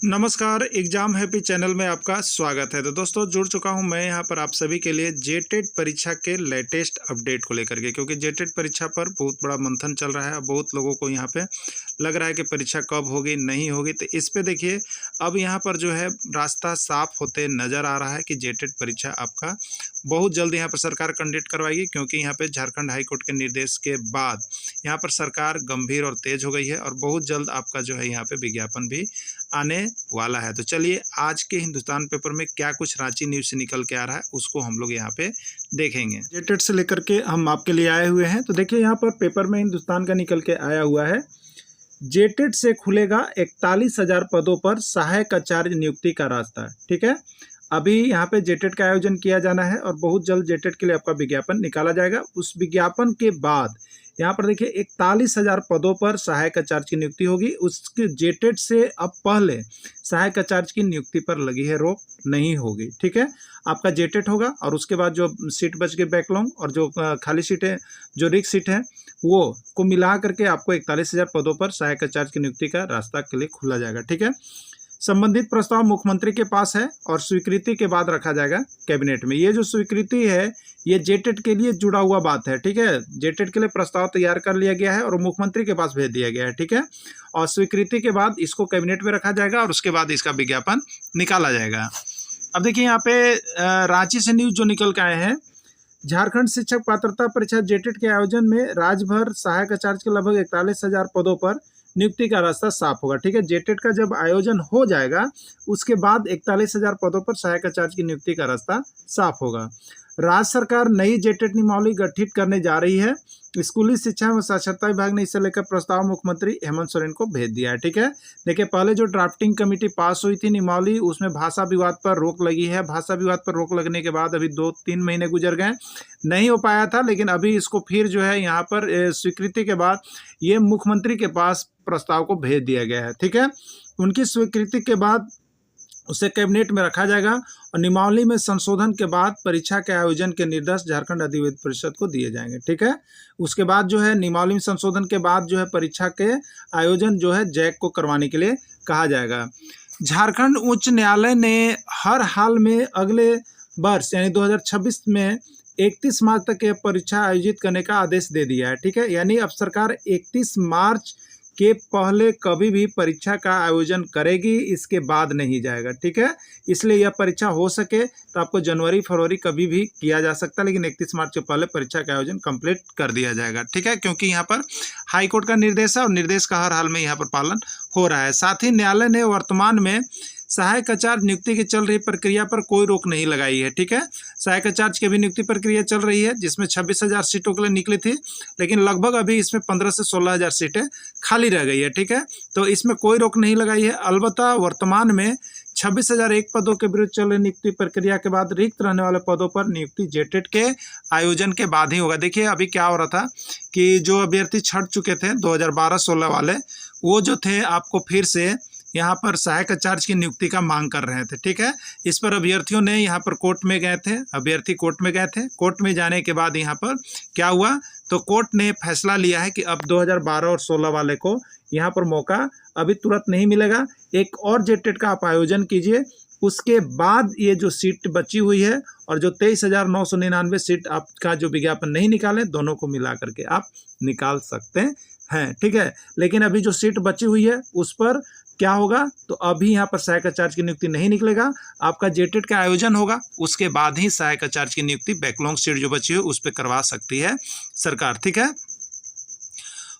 नमस्कार, exam happy channel में आपका स्वागत है। तो दोस्तों जुड़ चुका हूं मैं यहां पर आप सभी के लिए जेटेट परीक्षा के लेटेस्ट अपडेट को लेकर के, क्योंकि जेटेट परीक्षा पर बहुत बड़ा मंथन चल रहा है। बहुत लोगों को यहां पे लग रहा है कि परीक्षा कब होगी नहीं होगी, तो इस पे देखिए अब यहां पर जो है रास्ता साफ होते नज़र आ रहा है कि जेटेट परीक्षा आपका बहुत जल्द यहाँ पर सरकार कंडक्ट करवाएगी, क्योंकि यहाँ पे झारखंड हाईकोर्ट के निर्देश के बाद यहाँ पर सरकार गंभीर और तेज हो गई है और बहुत जल्द आपका जो है यहाँ पे विज्ञापन भी आने वाला है। तो चलिए आज के हिंदुस्तान पेपर में क्या कुछ रांची न्यूज़ से निकल के आ रहा है उसको हम लोग यहाँ पे देखेंगे। जेटेट से लेकर के हम आपके लिए आए हुए हैं। तो देखिए यहाँ पर पेपर में हिंदुस्तान का निकल के आया हुआ है, जेटेट से खुलेगा 41,000 पदों पर सहायक आचार्य नियुक्ति का रास्ता। ठीक है, अभी यहाँ पे जेटेट का आयोजन किया जाना है और बहुत जल्द जेटेट के लिए आपका विज्ञापन निकाला जाएगा। उस विज्ञापन के बाद यहाँ पर देखिए 41,000 पदों पर सहायक आचार्य की नियुक्ति होगी। उसके जेटेट से अब पहले सहायक आचार्य की नियुक्ति पर लगी है रोक, नहीं होगी। ठीक है, आपका जेटेट होगा और उसके बाद जो सीट बच गई बैकलॉन्ग और जो खाली सीट है, जो रिक्त सीट है, वो को मिला करके आपको 41,000 पदों पर सहायक आचार्य की नियुक्ति का रास्ता के लिए खुला जाएगा। ठीक है, संबंधित प्रस्ताव मुख्यमंत्री के पास है और स्वीकृति के बाद रखा जाएगा कैबिनेट में। ये जो स्वीकृति है ये जेटेट के लिए जुड़ा हुआ बात है। ठीक है, जेटेट के लिए प्रस्ताव तैयार कर लिया गया है और मुख्यमंत्री के पास भेज दिया गया है। ठीक है, और स्वीकृति के बाद इसको कैबिनेट में रखा जाएगा और उसके बाद इसका विज्ञापन निकाला जाएगा। अब देखिए यहाँ पे रांची से न्यूज जो निकल के आए हैं, झारखंड शिक्षक पात्रता परीक्षा जेटेट के आयोजन में राज्य भर सहायक आचार्य के लगभग 41,000 पदों पर नियुक्ति का रास्ता साफ होगा। ठीक है, जेटेट का जब आयोजन हो जाएगा उसके बाद 41,000 पदों पर सहायक आचार्य की नियुक्ति का रास्ता साफ होगा। राज्य सरकार नई जेटेट नियमावली गठित करने जा रही है। स्कूली शिक्षा एवं साक्षरता विभाग ने इसे लेकर प्रस्ताव मुख्यमंत्री हेमंत सोरेन को भेज दिया है। ठीक है, देखिए पहले जो ड्राफ्टिंग कमेटी पास हुई थी नियमावली, उसमें भाषा विवाद पर रोक लगी है। भाषा विवाद पर रोक लगने के बाद अभी 2-3 महीने गुजर गए, नहीं हो पाया था, लेकिन अभी इसको फिर जो है यहाँ पर स्वीकृति के बाद ये मुख्यमंत्री के पास प्रस्ताव को भेज दिया गया है। ठीक है, उनकी स्वीकृति के बाद उसे कैबिनेट में रखा जाएगा और नियमावली में संशोधन के बाद परीक्षा के आयोजन के निर्देश झारखंड अधिविद्य परिषद को दिए जाएंगे। ठीक है, उसके बाद जो है नियमावली में संशोधन के बाद जो है परीक्षा के आयोजन जो है जैक को करवाने के लिए कहा जाएगा। झारखंड उच्च न्यायालय ने हर हाल में अगले वर्ष यानी 2026 में 31 मार्च तक यह परीक्षा आयोजित करने का आदेश दे दिया है। ठीक है, यानी अब सरकार 31 मार्च के पहले कभी भी परीक्षा का आयोजन करेगी, इसके बाद नहीं जाएगा। ठीक है, इसलिए यह परीक्षा हो सके तो आपको जनवरी फरवरी कभी भी किया जा सकता है, लेकिन 31 मार्च के पहले परीक्षा का आयोजन कंप्लीट कर दिया जाएगा। ठीक है, क्योंकि यहाँ पर हाईकोर्ट का निर्देश है और निर्देश का हर हाल में यहाँ पर पालन हो रहा है। साथ ही न्यायालय ने वर्तमान में सहायक आचार्य नियुक्ति की चल रही प्रक्रिया पर कोई रोक नहीं लगाई है। ठीक है, सहायक आचार्य की भी नियुक्ति प्रक्रिया चल रही है, जिसमें 26,000 सीटों के लिए निकली थी, लेकिन लगभग अभी इसमें 15 से 16,000 सीटें खाली रह गई है। ठीक है, तो इसमें कोई रोक नहीं लगाई है। अलबत्ता वर्तमान में 26,001 पदों के विरुद्ध चल रही नियुक्ति प्रक्रिया के बाद रिक्त रहने वाले पदों पर नियुक्ति जेटेट के आयोजन के बाद ही होगा। देखिए अभी क्या हो रहा था कि जो अभ्यर्थी छट चुके थे 2012-16 वाले, वो जो थे आपको फिर से यहाँ पर सहायक आचार्य की नियुक्ति का मांग कर रहे थे। ठीक है, इस पर अभ्यर्थियों ने यहाँ पर कोर्ट में गए थे, अभ्यर्थी कोर्ट में गए थे। कोर्ट में जाने के बाद यहाँ पर क्या हुआ, तो कोर्ट ने फैसला लिया है कि अब 2012 और 16 वाले को यहाँ पर मौका अभी तुरंत नहीं मिलेगा। एक और जेटेट का आप आयोजन कीजिए, उसके बाद ये जो सीट बची हुई है और जो 23,999 सीट आपका जो विज्ञापन नहीं निकाले, दोनों को मिला करके आप निकाल सकते हैं। ठीक है, लेकिन अभी जो सीट बची हुई है उस पर क्या होगा, तो अभी यहाँ पर सहायक आचार्य की नियुक्ति नहीं निकलेगा। आपका जेटेट का आयोजन होगा, उसके बाद ही सहायक आचार्य की नियुक्ति बैकलॉन्ग सीट जो बची है उस पर करवा सकती है सरकार। ठीक है,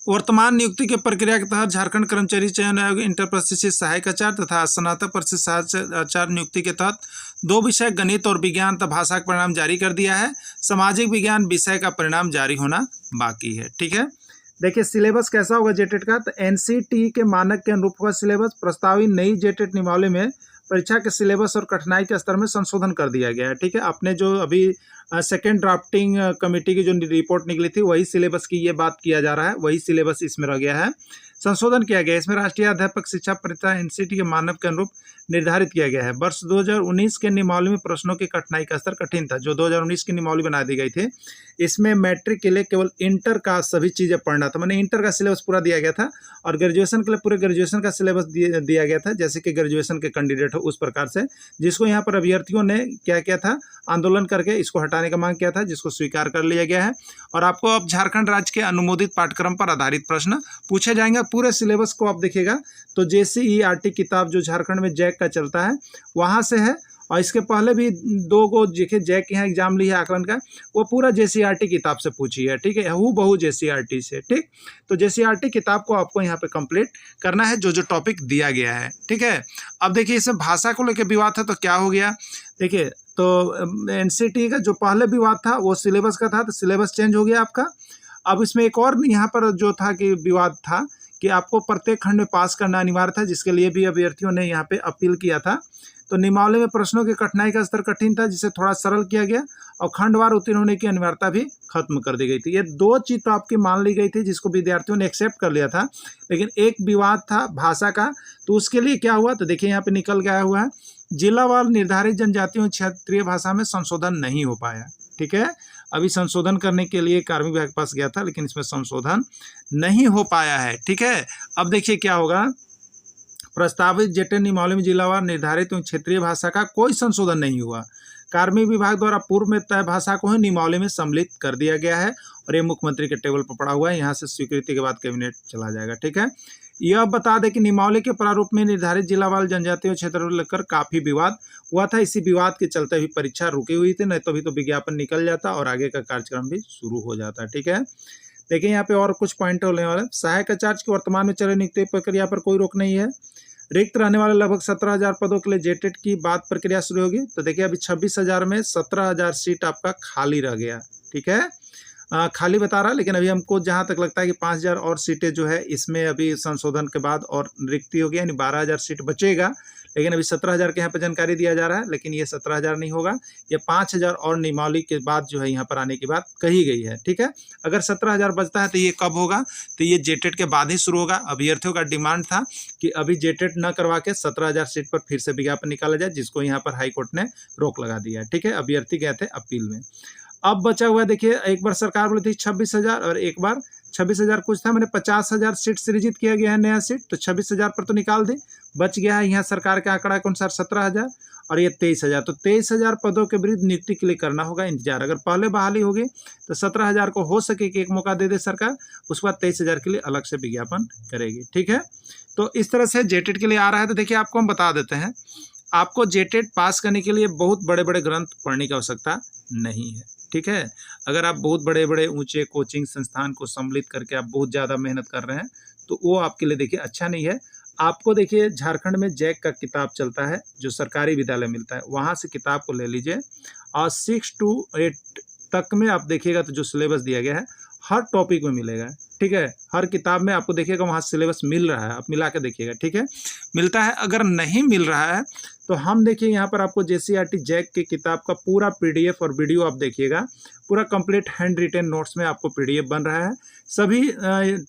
वर्तमान नियुक्ति के प्रक्रिया के तहत झारखंड कर्मचारी चयन आयोग इंटर प्रशिक्षित सहायक आचार्य तथा स्नातक प्रशिक्षित सहायक आचार्य नियुक्ति के तहत 2 विषय गणित और विज्ञान तथा भाषा का परिणाम जारी कर दिया है। सामाजिक विज्ञान विषय का परिणाम जारी होना बाकी है। ठीक है, देखिए सिलेबस कैसा होगा जेटेट का, तो एनसीटी के मानक के अनुरूप होगा सिलेबस। प्रस्तावित नई जेटेट नियमावली में परीक्षा के सिलेबस और कठिनाई के स्तर में संशोधन कर दिया गया है। ठीक है, आपने जो अभी सेकेंड ड्राफ्टिंग कमेटी की जो रिपोर्ट निकली थी वही सिलेबस की ये बात किया जा रहा है, वही सिलेबस इसमें रह गया है। संशोधन किया गया है इसमें राष्ट्रीय अध्यापक शिक्षा परीक्षा एनसीटी के मानक के अनुरूप निर्धारित किया गया है। वर्ष 2019 के नियमावली में प्रश्नों की कठिनाई का स्तर कठिन था, जो 2019 की नियमावली बना दी गई थी। इसमें मैट्रिक के लिए केवल इंटर का सभी चीज़ें पढ़ना था, मैंने इंटर का सिलेबस पूरा दिया गया था और ग्रेजुएशन के लिए पूरे ग्रेजुएशन का सिलेबस दिया गया था, जैसे कि ग्रेजुएशन के कैंडिडेट हो उस प्रकार से, जिसको यहाँ पर अभ्यर्थियों ने क्या किया था, आंदोलन करके इसको हटाने का मांग किया था, जिसको स्वीकार कर लिया गया है। और आपको अब झारखंड राज्य के अनुमोदित पाठ्यक्रम पर आधारित प्रश्न पूछे जाएंगे। पूरे सिलेबस को आप देखिएगा तो JCERT किताब जो झारखंड में जैक का चलता है वहाँ से है, और इसके पहले भी 2 गो देखिए जैक यहाँ एग्जाम ली है आकलन का, वो पूरा JCERT किताब से पूछी है, ठीक है, हूबहू JCERT से, ठीक। तो JCERT किताब को आपको यहाँ पे कंप्लीट करना है, जो जो टॉपिक दिया गया है, ठीक है। अब देखिए इसमें भाषा को लेकर विवाद था तो क्या हो गया, देखिए तो NCT का जो पहले विवाद था वो सिलेबस का था, तो सिलेबस चेंज हो गया आपका। अब इसमें एक और यहाँ पर जो था कि विवाद था कि आपको प्रत्येक खंड में पास करना अनिवार्य था, जिसके लिए भी अभ्यर्थियों ने यहाँ पे अपील किया था। तो निम्नावली में प्रश्नों की कठिनाई का स्तर कठिन था, जिसे थोड़ा सरल किया गया और खंडवार उत्तीर्ण होने की अनिवार्यता भी खत्म कर दी गई थी। ये 2 चीज तो आपकी मान ली गई थी, जिसको विद्यार्थियों ने एक्सेप्ट कर लिया था, लेकिन एक विवाद था भाषा का, तो उसके लिए क्या हुआ, तो देखिए यहाँ पे निकल गया हुआ है, जिलावार निर्धारित जनजातियों क्षेत्रीय भाषा में संशोधन नहीं हो पाया, ठीक है। अभी संशोधन करने के लिए कार्मिक विभाग के पास गया था, लेकिन इसमें संशोधन नहीं हो पाया है, ठीक है। अब देखिए क्या होगा, प्रस्तावित जेटेट नियमावली में जिलावार निर्धारित क्षेत्रीय भाषा का कोई संशोधन नहीं हुआ। कार्मिक विभाग द्वारा पूर्व में तय भाषा को ही नियमावली में सम्मिलित कर दिया गया है और ये मुख्यमंत्री के टेबल पर पड़ा हुआ है, यहाँ से स्वीकृति के बाद कैबिनेट चला जाएगा, ठीक है। यह बता दें कि नियमावली के प्रारूप में निर्धारित जिलावार जनजातीय क्षेत्रों को लेकर काफी विवाद हुआ था। इसी विवाद के चलते भी परीक्षा रुकी हुई थी, नहीं तो अभी तो विज्ञापन निकल जाता और आगे का कार्यक्रम भी शुरू हो जाता, ठीक है। देखिए यहाँ पे और कुछ पॉइंट होने वाले, सहायक आचार्य की वर्तमान में चल नियुक्ति प्रक्रिया पर कोई रोक नहीं है। रिक्त रहने वाले लगभग 17,000 पदों के लिए जेटेट की बाद प्रक्रिया शुरू होगी। तो देखिए अभी 26,000 में 17,000 सीट आपका खाली रह गया, ठीक है। खाली बता रहा, लेकिन अभी हमको जहां तक लगता है कि 5,000 और सीटें जो है इसमें अभी संशोधन के बाद और रिक्ति होगी, यानी 12,000 सीट बचेगा। लेकिन अभी 17,000 के यहाँ पर जानकारी दिया जा रहा है, लेकिन ये 17,000 नहीं होगा, ये 5,000 और नियमावली के बाद जो है यहाँ पर आने की बात कही गई है, ठीक है। अगर 17,000 बचता है तो ये कब होगा, तो ये जेटेट के बाद ही शुरू होगा। अभ्यर्थियों का डिमांड था कि अभी जेटेट न करवा के 17,000 सीट पर फिर से विज्ञापन निकाला जाए, जिसको यहाँ पर हाईकोर्ट ने रोक लगा दिया, ठीक है। अभ्यर्थी गए थे अपील में। अब बचा हुआ देखिए, एक बार सरकार बोली थी 26,000 और एक बार 26,000 कुछ था, मैंने 50,000 सीट सृजित किया गया है नया सीट, तो 26,000 पर तो निकाल दी, बच गया है यहाँ सरकार के आंकड़ा के अनुसार 17,000 और ये 23,000। तो 23,000 पदों के विरुद्ध नियुक्ति के लिए करना होगा इंतजार। अगर पहले बहाली होगी तो 17,000 को हो सके कि एक मौका दे दे सरकार, उसके बाद 23,000 के लिए अलग से विज्ञापन करेगी, ठीक है। तो इस तरह से जेटेट के लिए आ रहा है। तो देखिए आपको हम बता देते हैं, आपको जेटेट पास करने के लिए बहुत बड़े बड़े ग्रंथ पढ़ने की आवश्यकता नहीं है, ठीक है। अगर आप बहुत बड़े बड़े ऊंचे कोचिंग संस्थान को सम्मिलित करके आप बहुत ज़्यादा मेहनत कर रहे हैं तो वो आपके लिए देखिए अच्छा नहीं है। आपको देखिए झारखंड में जैक का किताब चलता है, जो सरकारी विद्यालय मिलता है, वहाँ से किताब को ले लीजिए और 6 to 8 तक में आप देखिएगा तो जो सिलेबस दिया गया है हर टॉपिक में मिलेगा, ठीक है। हर किताब में आपको देखिएगा वहाँ सिलेबस मिल रहा है, आप मिला के देखिएगा, ठीक है, मिलता है। अगर नहीं मिल रहा है तो हम देखिए यहाँ पर आपको JCERT जैक की किताब का पूरा PDF और वीडियो आप देखिएगा, पूरा कंप्लीट हैंड रिटेन नोट्स में आपको PDF बन रहा है, सभी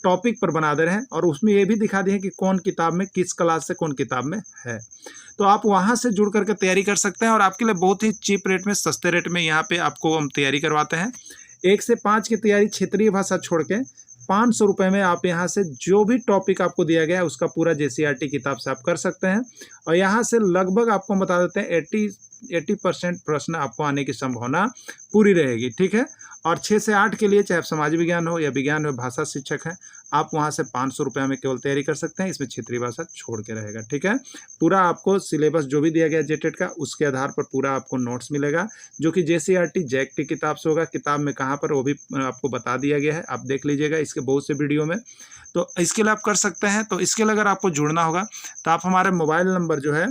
टॉपिक पर बना दे रहे हैं और उसमें ये भी दिखा दिए कि कौन किताब में किस क्लास से कौन किताब में है। तो आप वहाँ से जुड़ करके तैयारी कर सकते हैं और आपके लिए बहुत ही चीप रेट में, सस्ते रेट में यहाँ पे आपको हम तैयारी करवाते हैं। 1 से 5 की तैयारी क्षेत्रीय भाषा छोड़ के 500 रुपये में आप यहाँ से जो भी टॉपिक आपको दिया गया है उसका पूरा JCERT किताब से आप कर सकते हैं। और यहाँ से लगभग आपको हम बता देते हैं 80% प्रश्न आपको आने की संभावना पूरी रहेगी, ठीक है। और 6 से 8 के लिए चाहे आप समाज विज्ञान हो या विज्ञान हो, भाषा शिक्षक हैं, आप वहाँ से 500 रुपये में केवल तैयारी कर सकते हैं। इसमें क्षेत्रीय भाषा छोड़ के रहेगा, ठीक है। पूरा आपको सिलेबस जो भी दिया गया जेटेट का उसके आधार पर पूरा आपको नोट्स मिलेगा, जो कि JCERT जैक की किताब से होगा। किताब में कहाँ पर वो भी आपको बता दिया गया है, आप देख लीजिएगा इसके बहुत से वीडियो में। तो इसके लिए आप कर सकते हैं। तो इसके लिए अगर आपको जुड़ना होगा तो आप हमारे मोबाइल नंबर जो है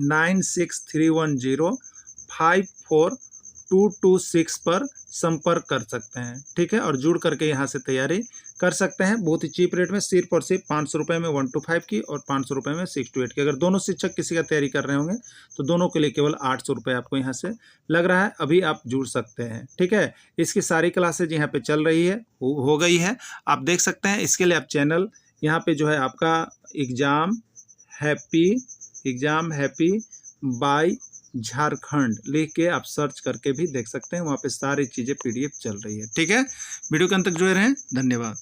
9631054226 पर संपर्क कर सकते हैं, ठीक है। और जुड़ करके यहाँ से तैयारी कर सकते हैं बहुत ही चीप रेट में, सिर्फ और सिर्फ 500 रुपये में 1 to 5 की और 500 रुपये में 6 to 8 की। अगर दोनों शिक्षक किसी का तैयारी कर रहे होंगे तो दोनों के लिए केवल 800 रुपये आपको यहाँ से लग रहा है। अभी आप जुड़ सकते हैं, ठीक है। इसकी सारी क्लासेज यहाँ पे चल रही है, हो गई है, आप देख सकते हैं। इसके लिए आप चैनल यहाँ पे जो है आपका एग्जाम हैप्पी बाय झारखंड लिख के आप सर्च करके भी देख सकते हैं, वहाँ पे सारी चीज़ें PDF चल रही है। ठीक है, वीडियो के अंत तक जुड़े रहें, धन्यवाद।